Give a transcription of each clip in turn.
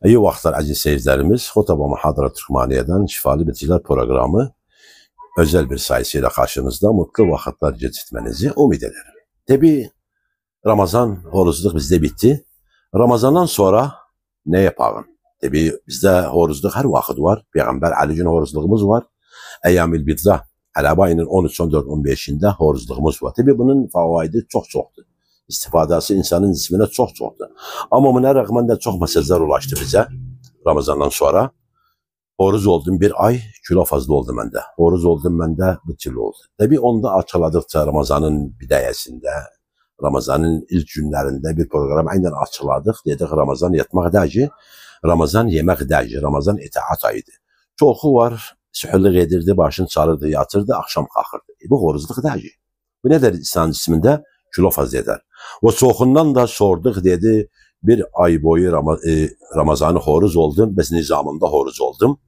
İyi vaxtlar əziz seyircilərimiz. Xotaba Muhadara Türkmaniye'den Şifalı Bitkiler programı özel bir sayısıyla karşınızda mutlu vaxtlar geçirtmenizi umid ederim. Tabi Ramazan horuzluq bizde bitti. Ramazandan sonra ne yapalım? Tabi bizde horuzluq her vaxt var. Peygamber Ali gün horuzluğumuz var. Eyyamil Bidza, Ələb ayının 13, 14, 15'inde horuzluğumuz var. Tabi bunun favaidi çoxdur. İstifadası insanın cismine çoxdur. Amma buna rağmen de çox mesajlar ulaştı bize Ramazandan sonra. Horuz oldum bir ay, kilo fazla oldu məndə. Horuz oldum məndə bir kilo oldu. Tabi onu da açıladıkça Ramazanın bidayəsində, Ramazanın ilk günlərində bir program aynen açıladıq. Dedik Ramazan yatmaq deyil, Ramazan yemək deyil, Ramazan itaat ayıdır. Çoxu var, sühürlük edirdi, başını çalırdı, yatırdı, akşam qalxırdı. Bu horuzluq deyil. Bu nedir insan cismində? Kilo fazla eder. O çoxundan da sorduk dedi, bir ay boyu Ramazanı horuz oldum, biz nizamında horuz oldum.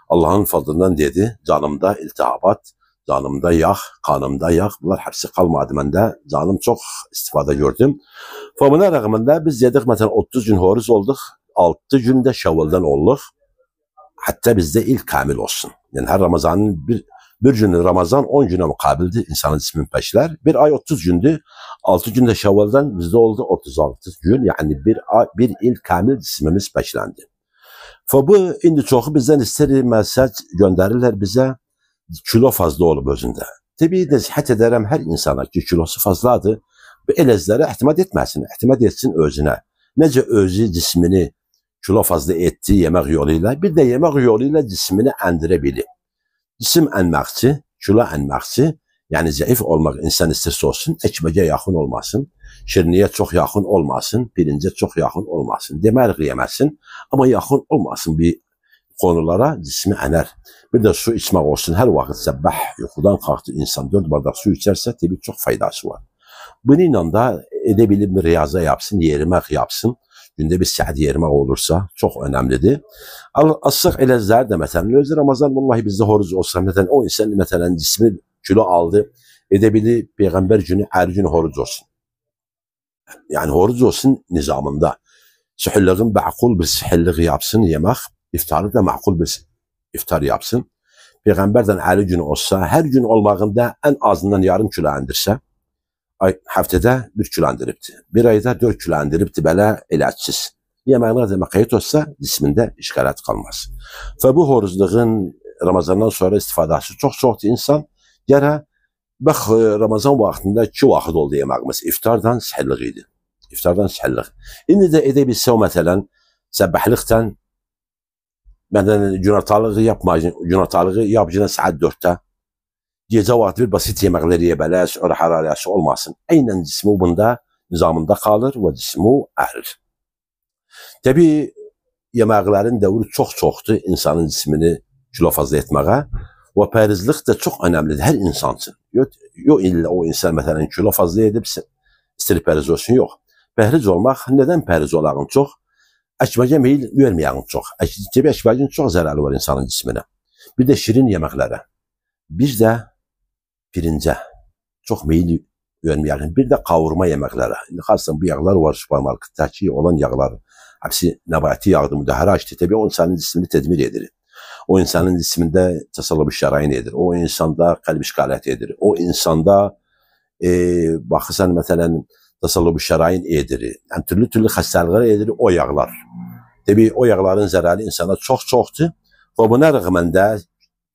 Allah'ın fadlından dedi, canımda iltihabat, canımda yağ, kanımda yağ, bunlar hepsi kalmadı məndə, canım çok istifade gördüm. Buna rağmen de biz dedik, mesela 30 gün horuz olduk, 6 günde Şevval'dan olduk, hatta bizde ilk kamil olsun. Yani her Ramazanın bir günü Ramazan 10 güne mukabildi insanın cismin peşler. Bir ay 30 gündü. 6 günde Şevval'dan bizde oldu 36 gün. Yani bir il kamil cismimiz peşlendi. Bu indi çoxu bizden isteri mesaj gönderirler bize. Kilo fazla olup özünde. Tabii nəsihət ederim her insana ki kilosu fazladır. Bu elezlere ihtimad etmesin. İhtimad etsin özüne. Nece özü cismini kilo fazla ettiği yemek yoluyla bir de yemek yoluyla cismini endirebilir. Cisim ənməkçi, kilo ənməkçi, yani zayıf olmaq insan istirsə olsun, ekmeğe yaxın olmasın, şirniye çok yaxın olmasın, pirince çok yaxın olmasın, deməlik yeməsin, ama yaxın olmasın bir konulara cismi ənər. Bir de su içmək olsun, her vaxt səbbah yuxudan qalxdı insan 4 bardak su içərsə, tabii çok faydası var. Bununla da edebilir bir riyaza yapsın, yerimək yapsın. Günde bir saat yerimək olursa çok önemlidir. Asıq elezler de mesela, özü Ramazan vallahi bizde horuz olsa, mesela o insan mesela cismi kilo aldı, edebilir peygamber günü her gün horuz olsun. Yani horuz olsun nizamında. Sühürlüğün ma'kul bir sühürlük yapsın yemek, iftarı da ma'kul bir iftar yapsın. Peygamberden her gün olsa, her gün olmağında en azından yarım kilo endirse, haftada 1 kilo endiribdi. Bir ayda 4 kilo endiribdi belə ilaçsız. Yemeğine de makayet olsa cisminde işgalat kalmaz. Ve bu horuzluğun Ramazandan sonra istifadası çoxdur insan. Yara bax Ramazan vaxtında 2 vaxt oldu yemeğimiz. İftardan səhərlik idi. İftardan səhərlik. İndi də edə bilsə o məsələn səbahlıqdan məndən günortalığı yapmayın. Günortalığı yapacağına saat 4'te. Gece vaxtı bir basit yeməklər yeyə bilər, sonra hərarəsi olmasın. Eynən cismi bunda nizamında kalır ve cismi ərir. Tabii yeməklərin dəvri çoxdur insanın cismini kilo fazla etməyə və pərizlik də çox önəmlidir hər insan üçün. Yox illa o insan məsələn kilo fazla edib istəyir pəriz olsun, yox. Pəhriz olmaq, nədən pəriz olağın çox? Əkməyə meyil verməyənin çox. Tabii əkməyin çox zərəri var insanın cisminə. Bir də şirin yeməklərə. Bir də pirincə çox meyil verməyənin. Bir də qavurma yeməklərə. İndi xaصة bu yağlar var süpermarketdəki olan yağlar. Hepsi nebati yağdı, müdaharaçtı. Tabii o insanın cismini tedmir edir. O insanın cisminde tasallub şərain edir. O insanda kalp işgalat edir. O insanda baxırsan məsələn tasallub şərain edir. Yani türlü xəstəliklər edir o yağlar. Tabii o yağların zərəri insana çoxdur. Və buna rağmen də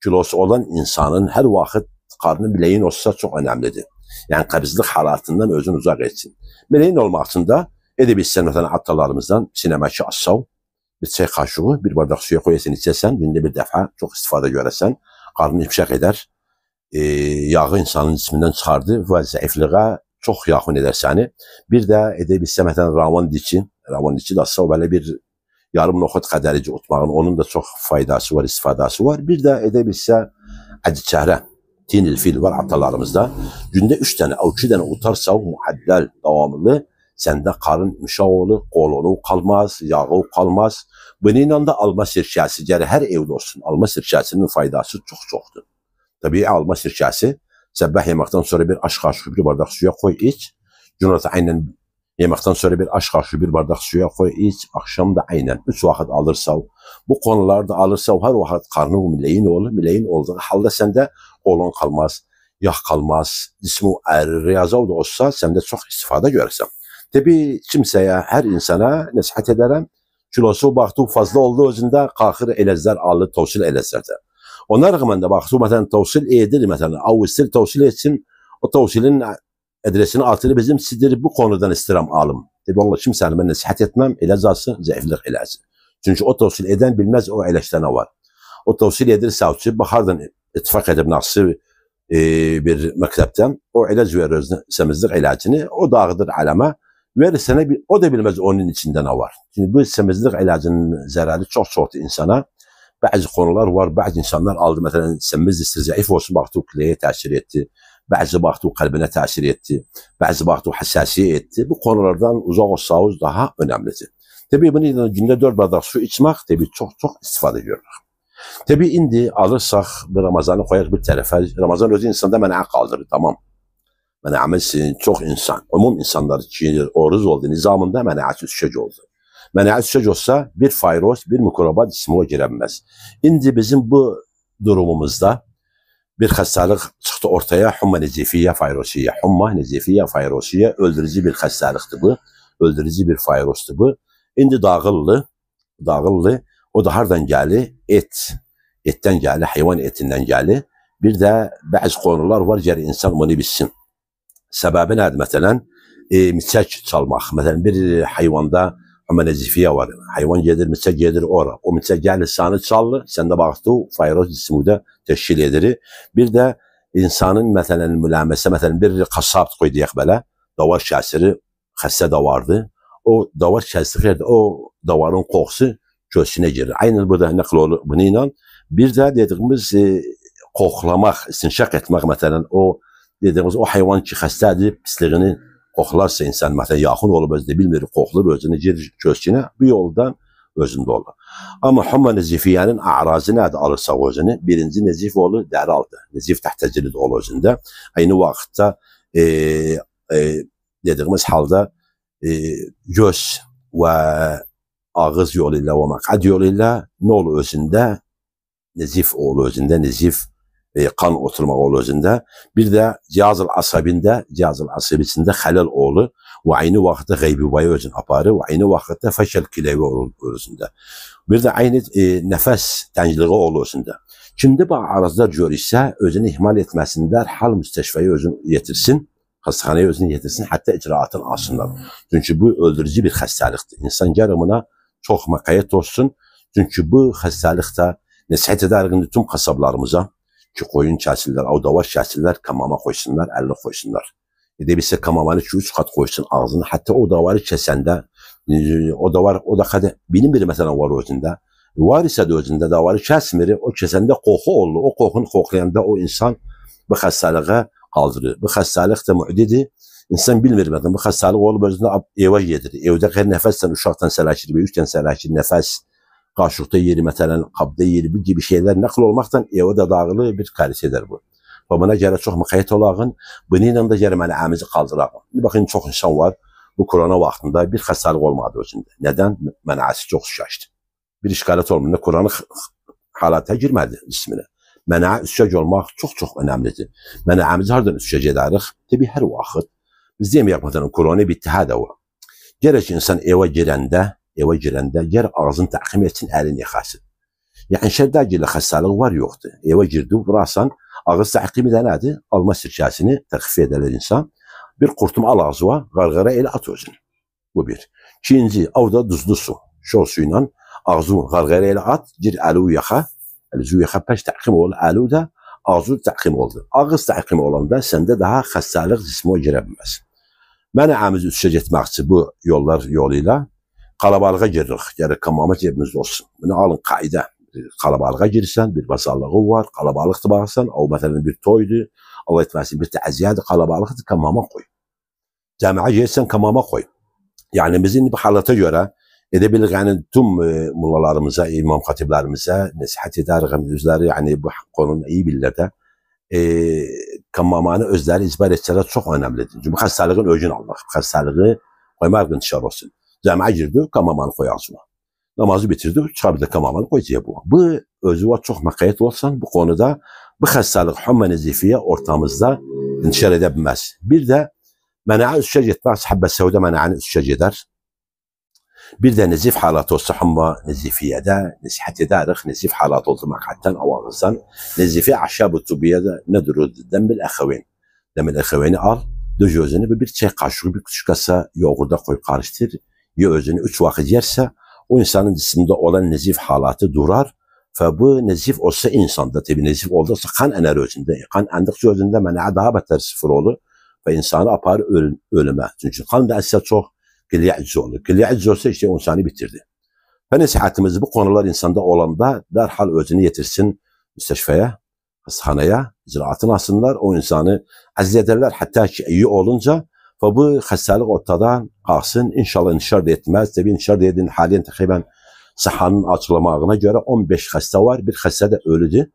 kilosu olan insanın her vaxt karnı bileyin olsa çok önemlidir. Yani kabızlık halatından özünü uzak etsin. Bileyin olmaq için de edebilsən məsələn atalarımızdan sinəməki asav, bir çay kaşığı, bir bardak suya koyasan içəsən, günde bir dəfə çok istifade görəsən, qarnını ifşaq edər, yağı insanın cismindən çıxardı və zəifliğə çox yaxın edər səni. Bir də edebilsən məsələn ravan diçi də asav belə bir yarım noxud qədərici utmağın, onun da çok faydası var, istifadası var. Bir də edebilsə ədicərə, tinil fil var atalarımızda. Günde 3 tane, 2 tane utarsa muhaddel, davamlı, səndə qarın mişaq olur, qolunu qalmaz, yağı qalmaz. Bununla da alma sirkəsi, gəlir hər evdə olsun. Alma sirkəsinin faydası çoxdur. Tabii alma sirkəsi, səbbah yeməkdən sonra bir aş qaşığı bir bardak suya koy, iç. Günorta aynen Yeməkdən sonra bir aş qaşığı, bir bardaq suya koy, iç, akşam da aynen 3 vaxt alırsa, bu konuları da alırsa, her vaxt karnın müleyin olur. Müleyin olduğu halda səndə qolun qalmaz, yağ qalmaz, cismi ərir, riyaza da olsa, səndə çox istifadə görürsən. Tabii kimsəyə, hər insana nəsihət edərəm, kilosu baxdı fazla olduğu özündə qalxır eləclər alır, tavsil eləclərdə. Ona rağmen de baxdı, məsələn, tavsil edir, məsələn, avustil tavsil etsin, o tavsilin adresini altını bizim sizdir bu konudan istirham alım. Tabii Allah kimsəni mən nəsihət etməm, eləcəsi zəiflik eləsi. Çünkü o tavsil eden bilmez o eləşdə nə var. O tavsil edir savcı, baxardan ittifak edib nasıl bir məktəbdən o ilaç verir özünə, səmizlik ilacını, o dağıdır aləmə, verir sənə, o da bilmez onun içində nə var. Çünkü bu səmizlik ilacının zərəri çox-çoxdur insana. Bazı konular var, bazı insanlar aldı, məsələn, səmiz istir, zəif olsun, baxdı, küləyə təsir etdi. Bazı baxdı, qəlbinə təsir etdi. Bazı baxdı, həssasiyə etdi. Bu konulardan uzaq olsanız daha önemlidir. Tabii bunu günde 4 bardak su içmek tabii çok istifadə görürük. Tabii indi alırsak bir Ramazanı koyarıq bir tərəfə. Ramazan özü insanda mənə qaldırır, tamam. Mənəmiz çox insan, umum insanlar ki, oruz oldu nizamında mənəəsi düşəcək oldu. Mənəəsi düşəcək olsa bir fayroz, bir mikrobat ismi girəməz. İndi bizim bu durumumuzda bir xəstəlik çıxdı ortaya, humma nezifiyyə fayrosiyyə. Humma nezifiyyə fayrosiyyə öldürücü bir xəstəlikdir bu, öldürücü bir fayrozdur bu. İndi dağıllı, o da hardan gəlir? Etdən gəlir, hayvan etindən gəlir. Bir də bəzi konular var, gəlir insan bunu bilsin. Səbəbi nədir? Məsələn, miçək çalmaq. Məsələn, bir hayvanda amma nezifiyyə var. Hayvan gedir, miçək gedir ora. O miçək gəlir, sanı çalır, sən də baxdı, fayroz cismüdə təşkil edir. Bir də insanın, məsələn, müləməsə, məsələn, bir qasab qoy deyək belə, davar kəsiri, xəstə davardır. O davar kəsdiği o davarın qoxusu göğsünə girir. Aynen burada nəql olur bununla. Bir də dediyimiz qoxlamaq, istinşaq etmək, məsələn, o dediyimiz o hayvan ki, xəstədir, pisliyini qoxlarsa insan, məsələn, yaxın olub özünü bilmir, qoxulur, özünü girir göğsünə, bu yoldan özündə olur. Amma humma nezifiyyənin ərazı nədir alırsa özünü? Birinci nezif olur, dəri altı. Nezif təhtəcili də olur özündə. Aynı vaxtda dediyimiz halda göz və ağız yoluyla və məqad yoluyla nə olur özündə? Nezif olur özündə, nezif kan oturmaq olur özündə. Bir də cihaz-ı asabisində xələl olur və aynı vaxtda qeybi-bayı özünü aparır və aynı vaxtda fəşəl kiləvi olur özündə. Bir də aynı nəfəs təngiliği olur özündə. Kimdə bu arazlar görürsə, özünü ihmal etməsində hal müstəşfəyə özünü yetirsin, xəstəxanaya özünü yetirsin, hətta icraatını alsınlar. Çünki bu öldürücü bir xəstəlikdir. İnsan gəlir buna çox məqayyət olsun. Çünki bu xəstəlikdə nəsihət edərik tüm kasablarımıza ki, qoyun kəsillər, avdavaş kəsillər, kamama qoysunlar, əlini qoysunlar. Edebilsə kamamanı 2-3 qat qoysun ağzını, hətta o davarı kəsəndə, o da xədə bilinmir məsələn var özündə. Var isə də özündə davarı kəsmir, o kəsəndə qoxu olur. O qoxunu qoxlayanda o insan bu xəstəliğə qaldırır. Bu xəstəlik də müdidir. İnsan bilmir məsələn, bu xəstəlik olub özündə evə gedir. Evdə qeyri nəfəsdən uşaqdan sələkir, böyükdən sələkir, nəfəs qaşıqda yeri, məsələn, qabda yeri, bu gibi şeylər nəql olmaqdan evə də dağılı bir karis edər bu. Və buna görə çox müqayyət olağın, bununla da görə mənəəmizi qaldırağın. Baxın, çox insan var, bu korona vaxtında bir xəstəlik olmadı özündə. Nədən? Mənəəsi çox şişdi. Bir işqalət olmadı, korona halata girmədi cisminə. Mənəə üstəc olmaq çox önəmlidir. Mənəəmizi hardan üstəc edərik? Təbii, hər vaxt. Biz deməyək, məsələn, korona bitdi, hədə o. Gərək insan evə girəndə, gər ağzını təqim etsin, əlini yıxasın. Yəni, şərdəgilə xəstəlik var, yoxdur. Evə girdi, vurasan, ağız təqimi də nədir? Alma sirkəsini təxfif edələr insan. Bir qurtum al ağzıva, qarqara elə at özünü. Bu bir. İkinci, avda duzlu su. Şol su ilə ağzını qarqara elə at, gir əli uyaxa. Əli uyaxa pəş təqim olur, əli də ağzı təqim oldu. Ağız təqim olanda səndə daha xəstəlik cismə girə bilməz. Mənəəmizi üstə getmək üçün bu yollar yoluyla kalabalığa giririk. Yəni, kamama cebimizdə olsun. Bunu alın, qayda. Kalabalığa girsən, bir basallığı var, kalabalıqdır baxsan, o məsələn bir toydur, Allah etməsin, bir təziyyədir, kalabalıqdır, kamama qoy. Cəmiə girsən, kamama qoy. Yəni, bizim bu halata görə edə bilir, yəni, tüm mullalarımıza, imam xatiblərimizə nəsihət edərik, özləri, yəni, bu konunu iyi bilirlər də, kamamanı özləri icbar etsələr çox önəmlidir. Çünki bu xəstəliğin öcünü almaq, xəstəliği Koymak intişar olsun. Camiye girdi, kamamanı koy ağzına. Namazı bitirdi, çıkar bir de kamamanı koyacak bu. Bu özü var çok makayet olsan bu konuda bu hastalık hümme nezifiye ortamızda intişar edebilmez. Bir de mena'a üstçe gitmez. Habbe Sevde mena'nı üstçe gider. Bir de nezif halatı olsa hümme nezifiyede nesihat ederek nezif halatı oldu makhatten avağızdan. Nezifi aşağı tıbbiyede nedir o? Dembil ehevin. Dembil ehevini al. Döş özünü bir çay kaşığı bir küçük kasa yoğurda koy karıştır. Ya özünü 3 vakit yerse o insanın cisimde olan nezif halatı durar. Ve bu nezif olsa insanda tabi nezif olursa kan ener özünde. Kan endikçe özünde mena'a daha beter sıfır olur. Ve insanı apar ölüme. Çünkü kan da ise çok gilya iczi olur. Gilya iczi olsa işte insanı bitirdi. Ve nasihatimiz bu konular insanda olanda derhal özünü getirsin müsteşfeye, hastaneye, icraatını alsınlar. O insanı aziz ederler. Hatta ki iyi olunca ve bu hastalık ortadan kalksın. İnşallah intişar da etmez. Tabi intişar da edin halen takriben sahanın açılamağına göre 15 hasta var. Bir hasta da ölüdü.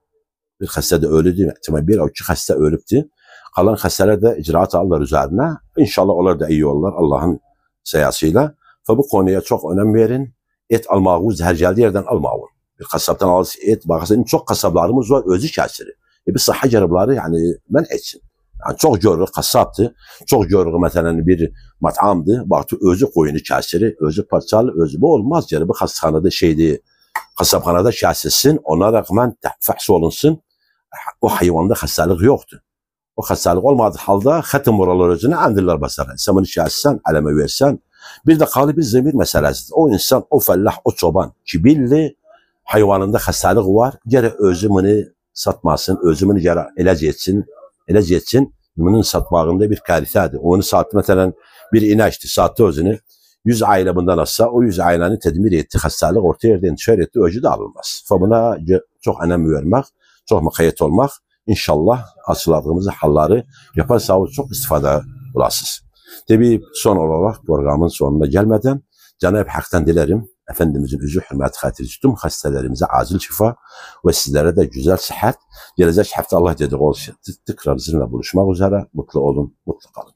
Bir hasta da ölüdü. İhtimal bir o iki hasta ölüptü. Kalan hastalar da icraat alırlar üzerine. İnşallah onlar da iyi olurlar Allah'ın sayasıyla. Ve bu konuya çok önem verin. Et almağınız her geldiği yerden almayın. Bir kasaptan alırsın et. Bakın çok kasaplarımız var özü kesiri. Bir saha ceribları yani men etsin. Yani çok görür kasaptı. Çok görür mesela bir matamdı. Baktı özü koyunu kesiri. Özü parçalı özü. Bu olmaz. Yani bu hastanede şeydi. Kasaphanada kesilsin. Ona rağmen fahs olunsun. O hayvanda hastalık yoktu. O hastalık olmadığı halde hatim oralar özüne andirler basar. Sen bunu kessen, aleme versen. Bir de kalı bir zemir meselesidir. O insan, o fellah, o çoban ki billi hayvanında hastalık var. Gere özümünü satmasın, özümünü gere elece etsin. Bunun satmağında bir kalitedir. Onu sattı mesela bir inaçtı, sattı özünü. 100 aile bundan azsa o 100 ailenin tedbir etti. Hastalık ortaya yerden intişar etti. Özü de alınmaz. Buna çok önem vermek, çok mukayyet olmak. İnşallah açıladığımız halları yaparsa çok istifade olasınız. Tabi son olarak programın sonuna gelmeden Cenab-ı Hak'tan dilerim Efendimizin üzü hürmet hatırı tüm hastalarımıza acil şifa ve sizlere de güzel sıhhat. Gelecek hafta Allah dedi olsun. Tekrar sizinle buluşmak üzere. Mutlu olun, mutlu kalın.